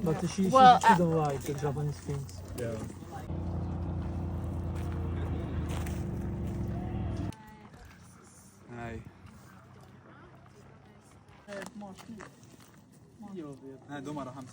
But she Well, don't like the Japanese things. Yeah. هاي ها دومرة 5